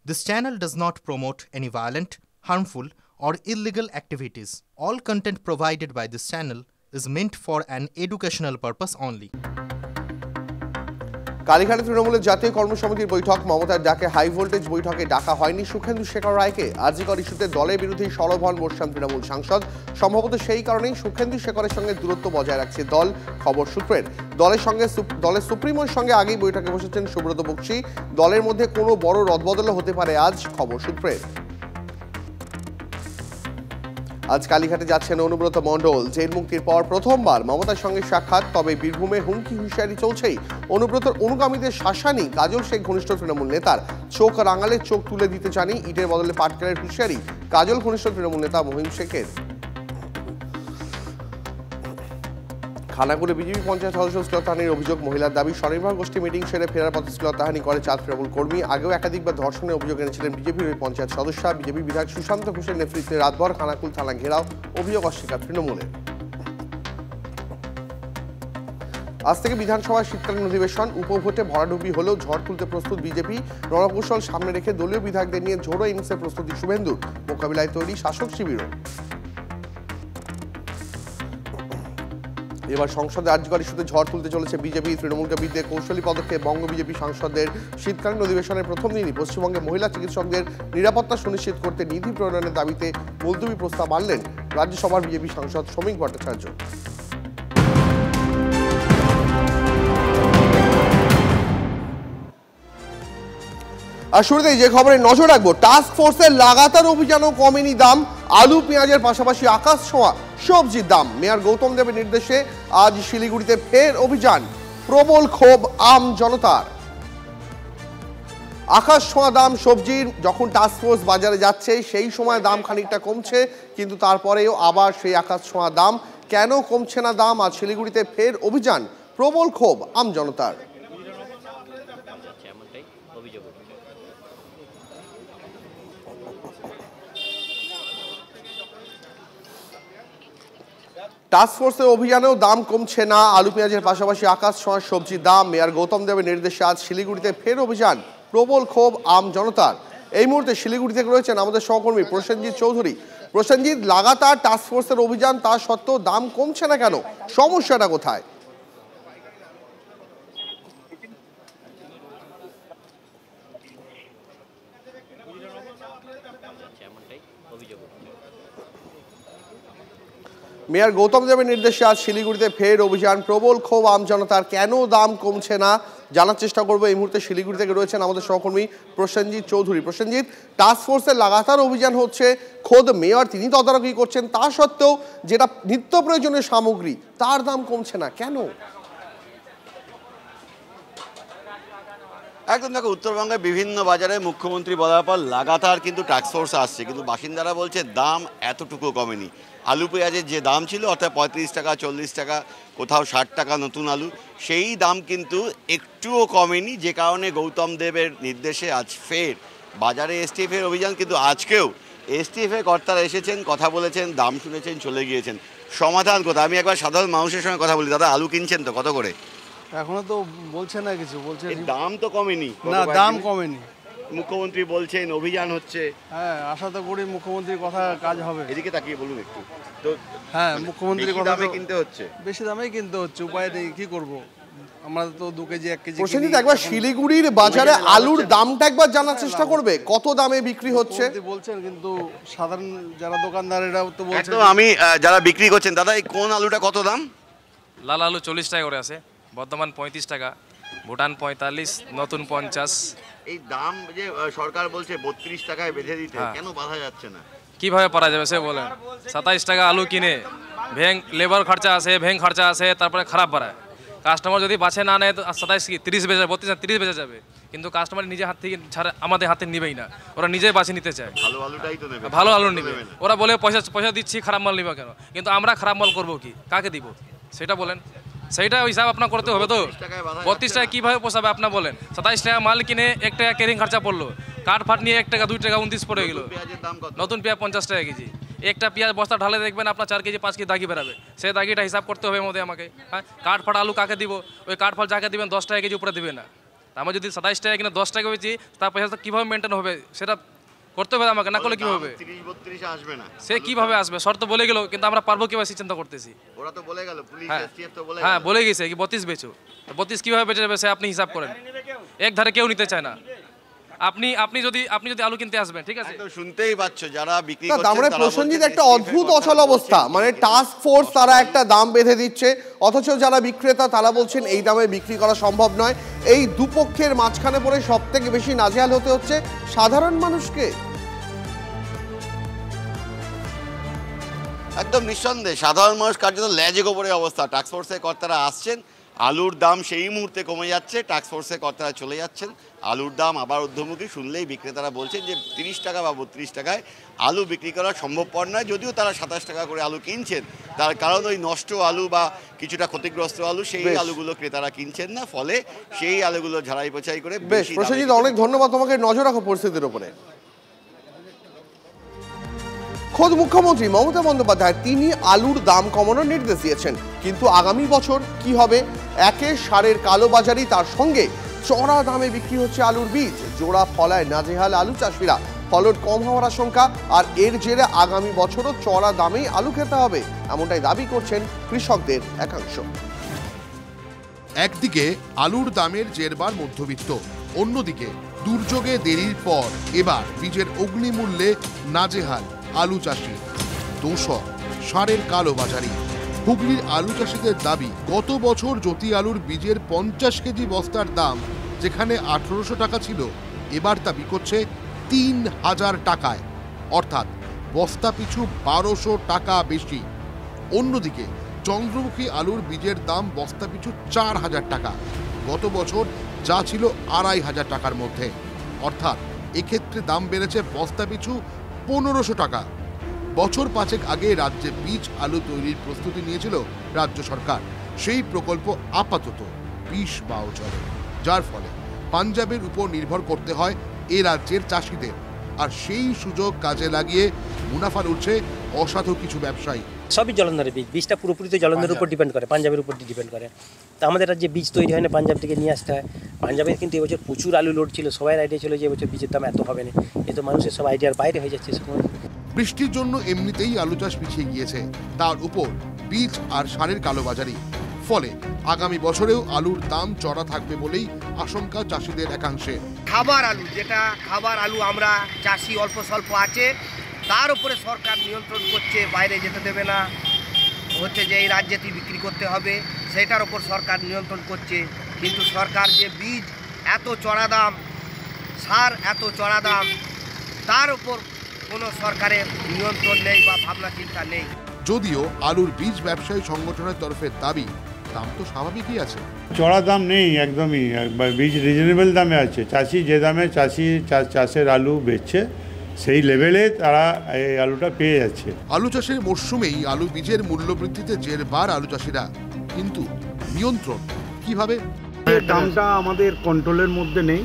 This channel does not promote any violent, harmful, or illegal activities. All content provided by this channel is meant for an educational purpose only. কালীঘাটে তৃণমূলের জাতীয় কর্মসমিতির বৈঠক, মমতার ডাকে high voltage বৈঠকে ডাকা হয়নি শুভেন্দু শেখর রায়কে। আরজিকর ইস্যুতে দলের বিরুদ্ধে সরব হন বর্ষান তৃণমূল সাংসদ। সম্ভবত সেই কারণেই শুভেন্দু শেখরের সঙ্গে দূরত্ব বজায় রাখছে দল। খবর সূত্রের দলের সুপ্রিমোর সঙ্গে আগেই বৈঠকে বসেছেন সুব্রত বক্সী। দলের মধ্যে কোনো বড় রদবদলও হতে পারে আজ, খবর সূত্রের। আজ কালীঘাটে যাচ্ছেন অনুব্রত মণ্ডল। জেল মুক্তির পর প্রথমবার মমতার সঙ্গে সাক্ষাৎ, তবে বীরভূমে হুমকি হুঁশিয়ারি চলছেই। অনুব্রতর অনুগামীদের শাসানি কাজল শেখ ঘনিষ্ঠ তৃণমূল নেতার। চোখ রাঙালে চোখ তুলে দিতে জানি, ইটের বদলে পাটকেলের হুঁশিয়ারি কাজল ঘনিষ্ঠ তৃণমূল নেতা মহিম শেখের। খানাকুলে বিজেপি পঞ্চায়েত সদস্য শ্লীলতাহানির অভিযোগ, মহিলার দাবি স্বনির্ভর গোষ্ঠী মিটিং সেরে ফেরার পথে শ্লীলতাহানি করে 4 তৃণমূল কর্মী। আগেও একাধিকবার ধর্ষণের অভিযোগ এনেছিলেন বিজেপির ওই পঞ্চায়েত সদস্য। বিজেপি বিধায়ক সুশান্ত ঘোষের নেতৃত্বে রাতভর খানাকুল থানা ঘেরাও, অভিযোগ অস্বীকার তৃণমূলের। আজ থেকে বিধানসভার শীতকালীন অধিবেশন, উপভোটে ভরাডুবি হলেও ঝড় তুলতে প্রস্তুত বিজেপি। রণকৌশল সামনে রেখে দলীয় বিধায়কদের নিয়ে ঝোড়ো ইনিংসের প্রস্তুতি শুভেন্দুর। মোকাবিলায় তৈরি শাসক শিবিরও। এবার সংসদে আরজিকর ইস্যুতে ঝড় তুলতে চলেছে বিজেপি। তৃণমূলকে বিরুদ্ধে কৌশলী পদক্ষেপ বঙ্গ বিজেপি সাংসদদের। শীতকালীন অধিবেশনের প্রথম দিনই পশ্চিমবঙ্গে মহিলা চিকিৎসকদের নিরাপত্তা সুনিশ্চিত করতে নিধি প্রণয়নের দাবিতে মুলতবি প্রস্তাব আনলেন রাজ্যসভার বিজেপি সাংসদ শ্রমিক ভট্টাচার্য। আর শুরুতেই যে খবরে নজর রাখবো, টাস্ক ফোর্সের লাগাতার অভিযানও কমেনি দাম। আলু পেঁয়াজের পাশাপাশি আকাশ ছোঁয়া সবজির দাম। মেয়র গৌতম দেবের নির্দেশে আজ শিলিগুড়িতে ফের অভিযান। প্রবল ক্ষোভ আম জনতার। আকাশ ছোঁয়া দাম সবজির। যখন টাস্ক ফোর্স বাজারে যাচ্ছে সেই সময় দাম খানিকটা কমছে, কিন্তু তারপরেও আবার সেই আকাশ ছোঁয়া দাম। কেন কমছে না দাম? আজ শিলিগুড়িতে ফের অভিযান। প্রবল ক্ষোভ আম জনতার। টাস্ক ফোর্সের অভিযানেও দাম কমছে না। আলু পেঁয়াজের পাশাপাশি আকাশ ছোঁয়া সবজির দাম। মেয়র গৌতম দেবের নির্দেশে আজ শিলিগুড়িতে ফের অভিযান। প্রবল ক্ষোভ আম জনতার। এই মুহূর্তে শিলিগুড়ি থেকে রয়েছেন আমাদের সহকর্মী প্রসেনজিৎ চৌধুরী। প্রসেনজিৎ, লাগাতার টাস্ক ফোর্সের অভিযান, তা সত্ত্বেও দাম কমছে না কেন? সমস্যাটা কোথায়? মেয়র গৌতম দেবের নির্দেশে আজ শিলিগুড়িতে ফের অভিযান। প্রবল ক্ষোভ আম জনতার। কেন দাম কমছে না জানার চেষ্টা করবো। এই মুহূর্তে শিলিগুড়ি থেকে রয়েছেন আমাদের সহকর্মী প্রসেনজিৎ চৌধুরী। প্রসেনজিৎ, টাস্ক ফোর্সের লাগাতার অভিযান হচ্ছে, খোদ মেয়র তিনি তদারকি করছেন, তা সত্ত্বেও যেটা নিত্য প্রয়োজনীয় সামগ্রী তার দাম কমছে না কেন? একদম, দেখো, উত্তরবঙ্গের বিভিন্ন বাজারে মুখ্যমন্ত্রী বলার পর লাগাতার কিন্তু টাস্ক ফোর্স আসছে, কিন্তু বাসিন্দারা বলছে দাম এতটুকু কমেনি। আলু পেঁয়াজের যে দাম ছিল, অর্থাৎ 35 টাকা, 40 টাকা, কোথাও 60 টাকা নতুন আলু, সেই দাম কিন্তু একটুও কমেনি। যে কারণে গৌতম দেবের নির্দেশে আজ ফের বাজারে এসটিএফের অভিযান। কিন্তু আজকেও এসটিএফের কর্তারা এসেছেন, কথা বলেছেন, দাম শুনেছেন, চলে গিয়েছেন। সমাধান কোথায়? আমি একবার সাধারণ মানুষের সঙ্গে কথা বলি। দাদা, আলু কিনছেন তো কত করে? এখনো তো বলছে না কিছু, বলছে দাম তো কমেনি। না, দাম কমেনি। মুখ্যমন্ত্রী বলছেন অভিযান হচ্ছে। হ্যাঁ, আশা তো করি মুখ্যমন্ত্রীর কথা কাজ হবে। এদিকে তাকিয়ে বলুন একটু। তো হ্যাঁ, মুখ্যমন্ত্রীর কথা দামে কিনতে হচ্ছে, বেশি দামেই কিনতে হচ্ছে, উপায় নেই, কি করব। আমরা তো 2 কেজি 1 কেজি। প্রসেনজিৎ, একবার শিলিগুড়ির বাজারে আলুর দামটা একবার জানার চেষ্টা করবে, কত দামে বিক্রি হচ্ছে বলছেন, কিন্তু সাধারণ যারা দোকানদার এরাও তো বলছে। একদম, আমি যারা বিক্রি করছেন, দাদা এই কোন আলুটা কত দাম? লাল আলু 40 টাকা করে আছে, বর্তমান 35 টাকা, ভুটান 45, নতুন 50। এই দাম যে সরকার বলছে 32 টাকায় বেঁধে দিতে, কেন বাধা যাচ্ছে না? কিভাবে পারা যাবে সে বলেন? 27 টাকা আলু কিনে ভ্যাং লেবার খরচা আছে, ভ্যাং খরচা আছে, তারপরে খারাপ বাড়ায়। কাস্টমার যদি বাছে না নেয় তো 27 কি 30 বেজে, 32 না 30 বেজে যাবে। কিন্তু কাস্টমার নিজে হাত থেকে ছাড়া আমাদের হাতে নিবেই না, ওরা নিজেই বাছে নিতে চায়। ভালো আলুটাই তো নেবে, ভালো আলু নেবে। ওরা বলে পয়সা দিচ্ছি, খারাপ মাল নিবা কেন? কিন্তু আমরা খারাপ মাল করবো কি, কাকে দিব সেটা বলেন। সেইটা হিসাব আপনার করতে হবে তো। 32 টাকা কীভাবে পোষাবে আপনার বলেন? 27 টাকা মাল কিনে 1 টাকা ক্যারিং খরচা পড়লো, কাঠ ফাট নিয়ে 1 টাকা 2 টাকা 29 পড়ে গেল। নতুন পেঁয়াজ 50 টাকা কেজি। একটা পেঁয়াজ বস্তা ঢালে দেখবেন আপনার 4 কেজি 5 কেজি দাগি বেরাবে। সেই দাগিটা হিসাব করতে হবে মধ্যে আমাকে। হ্যাঁ, কাঠ ফাট আলু কাকে দিব? ওই কাঠ ফাট যাকে দিবেন 10 টাকা কেজি উপরে দিবে না। আমার যদি 27 টাকা কিনা 10 টাকা বেচি তার পয়সা কীভাবে মেনটেন হবে সেটা করতে হবে আমাকে, না করলে কী হবে? 30-32 আসবে না, সে কীভাবে আসবে? শর্ত বলে গেল, কিন্তু আমরা পারবো কীভাবে সেই চিন্তা করতেছি। ওরা তো বলে গেল, পুলিশ এসটিএফ তো বলে হ্যাঁ বলে গেছে কি 32 বেচো, তো 32 কীভাবে বেচে যাবে সে আপনি হিসাব করেন। এক ধারে কেউ নিতে চায় না। আপনি যদি আলু কিনতে আসবেন, ঠিক আছে, তো শুনতেই পাচ্ছ যারা বিক্রি না, করছেন তার মানে তারা প্রসেনজিৎ বলছেন একটা STF অদ্ভুত কথা অচল বলছেন, অবস্থা, মানে টাস্ক ফোর্স তারা একটা দাম বেঁধে দিচ্ছে, অথচ যারা বিক্রেতা তারা বলছেন এই দামে বিক্রি করা সম্ভব নয়। এই দুপক্ষের মাঝখানে পড়ে সব থেকে বেশি নাজেহাল হতে হচ্ছে সাধারণ মানুষকে। একদম নিঃসন্দেহে সাধারণ মানুষ কার্যত লেজে গোবরে অবস্থা। টাস্কফোর্সের কর্তারা আসছেন, আলুর দাম সেই মুহূর্তে কমে যাচ্ছে, টাস্কফোর্সের কর্তারা চলে যাচ্ছেন, আলুর দাম আবার ঊর্ধ্বমুখী। শুনলেই বিক্রেতারা বলছেন যে 30 টাকা বা 32 টাকায় আলু বিক্রি করা সম্ভবপর নয়। যদিও তারা 27 টাকা করে আলু কিনছেন, তার কারণ ওই নষ্ট আলু বা কিছুটা ক্ষতিগ্রস্ত আলু সেই আলুগুলো ক্রেতারা কিনছেন না, ফলে সেই আলুগুলো ঝাড়াই পোছাই করে বেশ প্রসেনজিৎ, অনেক ধন্যবাদ তোমাকে। নজর রাখো পরিস্থিতির উপরে। খোদ মুখ্যমন্ত্রী মমতা বন্দ্যোপাধ্যায় তিনি আলুর দাম কমানোর নির্দেশ দিয়েছেন, কিন্তু আগামী বছর কি হবে? একে সারের কালোবাজারি, তার সঙ্গে চড়া দামে বিক্রি হচ্ছে আলুর বীজ, জোড়া ফলায় নাজেহাল আলু চাষিরা। ফলন কম হওয়ার আশঙ্কা, আর এর জেরে আগামী বছরও চড়া দামেই আলু খেতে হবে, এমনটাই দাবি করছেন কৃষকদের একাংশ। একদিকে আলুর দামের জেরবার মধ্যবিত্ত, অন্যদিকে দুর্যোগে দেরির পর এবার বীজের অগ্নিমূল্যে নাজেহাল আলু চাষি। দোষক সারের কালোবাজারি। হুগলির আলু চাষিদের দাবি, গত বছর জ্যোতি আলুর বীজের 50 কেজি বস্তার দাম যেখানে 1800 টাকা ছিল, এবার তা বিকোচ্ছে 3000 টাকায়, অর্থাৎ বস্তা পিছু 1200 টাকা বেশি। অন্যদিকে চন্দ্রমুখী আলুর বীজের দাম বস্তা পিছু 4000 টাকা, গত বছর যা ছিল 2500 টাকার মধ্যে, অর্থাৎ এক্ষেত্রে দাম বেড়েছে বস্তা পিছু 1500 টাকা। বছর 5 আগে রাজ্যে বীজ আলু তৈরির প্রস্তুতি নিয়েছিল রাজ্য সরকার। সেই প্রকল্প আপাতত 20 বাও চলে, যার ফলে পাঞ্জাবের উপর নির্ভর করতে হয় এ রাজ্যের চাষিদের। আর সেই সুযোগ কাজে লাগিয়ে মুনাফা লুটছে অসাধু কিছু ব্যবসায়ী। সবই জলন্ধরের বীজ, বীজটা পুরোপুরি তো জলন্ধরের উপর ডিপেন্ড করে, পাঞ্জাবের উপর ডিপেন্ড করে। তো আমাদের রাজ্যে বীজ তৈরি হয় না, পাঞ্জাব থেকে নিয়ে আসতে হয়। পাঞ্জাবের কিন্তু এবছর প্রচুর আলু লোড ছিল, সবাই আইডিয়া ছিল যে এবছর বীজের দাম এত হবে না, এ তো মানুষের সব আইডিয়ার বাইরে হয়ে যাচ্ছে সময়। বৃষ্টির জন্য এমনিতেই আলু চাষ পিছিয়ে গিয়েছে, তার উপর বীজ আর সারের কালোবাজারি, ফলে আগামী বছরেও আলুর দাম চড়া থাকবে বলেই আশঙ্কা চাষিদের একাংশে। খাবার আলু, যেটা খাবার আলু আমরা চাষি অল্প স্বল্প আছে, তার উপরে সরকার নিয়ন্ত্রণ করছে, বাইরে যেতে দেবে না, হচ্ছে যে এই রাজ্যেতেই বিক্রি করতে হবে, সেটার উপর সরকার নিয়ন্ত্রণ করছে। কিন্তু সরকার যে বীজ এত চড়া দাম, সার এত চড়া দাম, তার উপর কোনো সরকারের নিয়ন্ত্রণ নেই বা ভাবনা চিন্তা নেই। যদিও আলুর বীজ ব্যবসায়ী সংগঠনের তরফে দাবি, দাম তো স্বাভাবিকই আছে, চড়া দাম নেই, একদমই বীজ রিজনেবল দামে আছে। চাষি যে দামে চাষের আলু বেচছে সেই লেভেলে তারা এই আলুটা পেয়ে যাচ্ছে। আলু চাষের মরশুমেই আলু বীজের মূল্য বৃদ্ধিতে জেরবার আলু চাষিরা, কিন্তু নিয়ন্ত্রণ কিভাবে? দামটা আমাদের কন্ট্রোলের মধ্যে নেই।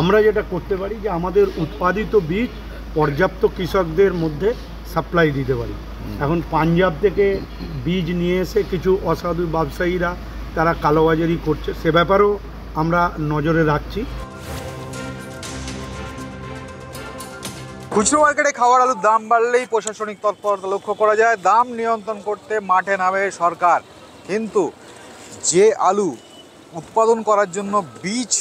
আমরা যেটা করতে পারি যে আমাদের উৎপাদিত বীজ পর্যাপ্ত কৃষকদের মধ্যে সাপ্লাই দিতে পারি। এখন পাঞ্জাব থেকে বীজ নিয়ে এসে কিছু অসাধু ব্যবসায়ীরা তারা কালোবাজারি করছে, সে ব্যাপারেও আমরা নজরে রাখছি। খুচরো মার্কেটে খাওয়ার আলুর দাম বাড়লেই প্রশাসনিক তৎপরতা লক্ষ্য করা যায়। দাম নিয়ন্ত্রণ করতে মাঠে নামে সরকার, কিন্তু যে আলু উৎপাদন করার জন্য বীজ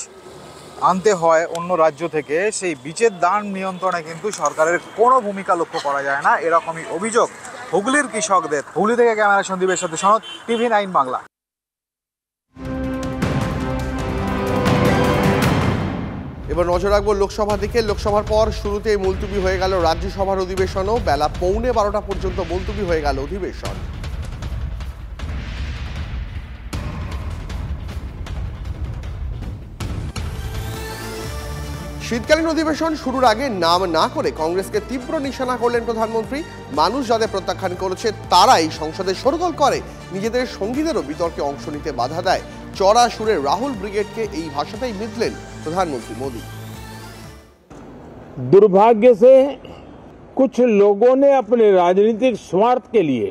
আনতে হয় অন্য রাজ্য থেকে, সেই বীজের দাম নিয়ন্ত্রণে কিন্তু সরকারের কোনো ভূমিকা লক্ষ্য করা যায় না, এরকমই অভিযোগ হুগলির কৃষকদের। হুগলি থেকে ক্যামেরা সন্দীপের সাথে সনদ, TV9 বাংলা। এবার নজর রাখবো লোকসভা দিকে। লোকসভার পর শুরুতেই মুলতুবি হয়ে গেল রাজ্যসভার অধিবেশনও, বেলা 11:15 পর্যন্ত মুলতুবি হয়ে গেল অধিবেশন। শীতকালীন অধিবেশন শুরুর আগে নাম না করে কংগ্রেসকে তীব্র নিশানা করলেন প্রধানমন্ত্রী। মানুষ যাদের প্রত্যাখ্যান করেছে তারাই সংসদে শোরগোল করে, নিজেদের সঙ্গীদেরও বিতর্কে অংশ নিতে বাধা দেয়। চড়া সুরে রাহুল ব্রিগেডকে এই ভাষাতেই মিথলেন প্রধানমন্ত্রী মোदी। दुर्भाग्य से कुछ लोगों ने अपने राजनीतिक स्वार्थ के लिए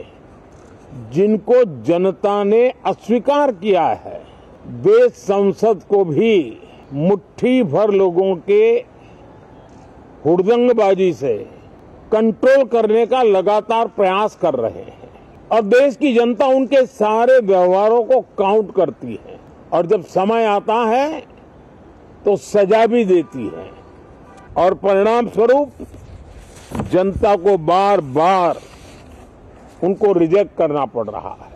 जिनको जनता ने अस्वीकार किया है, वे संसद को भी मुट्ठी भर लोगों के हुड़दंगबाजी से कंट्रोल करने का लगातार प्रयास कर रहे हैं और देश की जनता उनके सारे व्यवहारों को काउंट करती है और जब समय आता है तो सजा भी देती है और परिणाम स्वरूप जनता को बार बार उनको रिजेक्ट करना पड़ रहा है।